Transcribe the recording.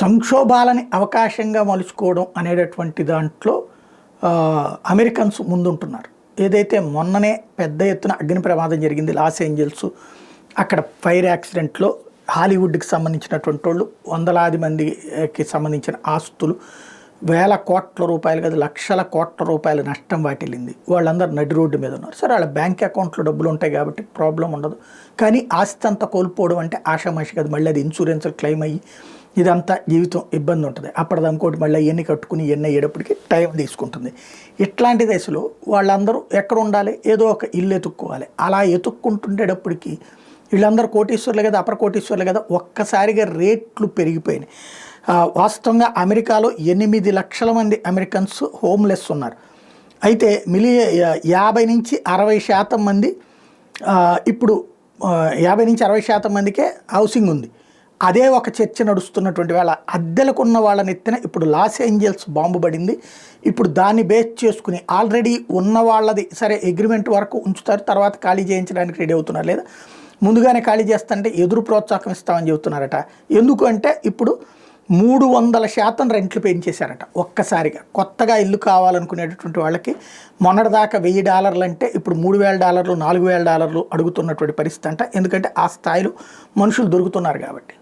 సంక్షోభాలని అవకాశంగా మలుచుకోవడం అనేటటువంటి దాంట్లో అమెరికన్స్ ముందుంటున్నారు. ఏదైతే మొన్ననే పెద్ద ఎత్తున అగ్ని ప్రమాదం జరిగింది లాస్ ఏంజల్స్, అక్కడ ఫైర్ యాక్సిడెంట్లో హాలీవుడ్కి సంబంధించినటువంటి వాళ్ళు, వందలాది మందికి సంబంధించిన ఆస్తులు, వేల కోట్ల రూపాయలు కాదు లక్షల కోట్ల రూపాయల నష్టం వాటిల్లింది. వాళ్ళందరూ నడి రోడ్డు మీద ఉన్నారు. సరే, వాళ్ళ బ్యాంక్ అకౌంట్లో డబ్బులు ఉంటాయి కాబట్టి ప్రాబ్లం ఉండదు. కానీ ఆస్తి అంతా కోల్పోవడం అంటే ఆషామాషి కాదు. మళ్ళీ అది ఇన్సూరెన్స్లు క్లెయిమ్ అయ్యి ఇదంతా జీవితం ఇబ్బంది ఉంటుంది. అప్పటిది ఇంకోటి మళ్ళీ ఎన్ని కట్టుకుని ఎన్ని అయ్యేటప్పటికి టైం తీసుకుంటుంది. ఇట్లాంటి దశలో వాళ్ళందరూ ఎక్కడ ఉండాలి? ఏదో ఒక ఇల్లు ఎతుక్కోవాలి. అలా ఎతుక్కుంటుండేటప్పటికి వీళ్ళందరూ కోటీశ్వర్లే కదా, అపర కోటీశ్వర్లే కదా, ఒక్కసారిగా రేట్లు పెరిగిపోయినాయి. వాస్తవంగా అమెరికాలో 8 లక్షల మంది అమెరికన్స్ హోమ్లెస్ ఉన్నారు. అయితే 50 నుంచి 60% మంది ఇప్పుడు 50 నుంచి 60% మందికే హౌసింగ్ ఉంది. అదే ఒక చర్చ నడుస్తున్నటువంటి వేళ అద్దెలకున్న వాళ్ళని ఎత్తిన ఇప్పుడు లాస్ ఏంజల్స్ బాంబు పడింది. ఇప్పుడు దాన్ని బేస్ చేసుకుని ఆల్రెడీ ఉన్న వాళ్ళది సరే అగ్రిమెంట్ వరకు ఉంచుతారు, తర్వాత ఖాళీ చేయించడానికి రెడీ అవుతున్నారు. లేదా ముందుగానే ఖాళీ చేస్తుంటే ఎదురు ప్రోత్సాహం ఇస్తామని చెబుతున్నారట. ఎందుకు అంటే ఇప్పుడు 300% రెంట్లు పెంచేశారట ఒక్కసారిగా. కొత్తగా ఇల్లు కావాలనుకునేటటువంటి వాళ్ళకి మొన్నటిదాకా $1000 అంటే ఇప్పుడు $3000, $4000 అడుగుతున్నటువంటి పరిస్థితి అంట. ఎందుకంటే ఆ స్థాయిలో మనుషులు దొరుకుతున్నారు కాబట్టి.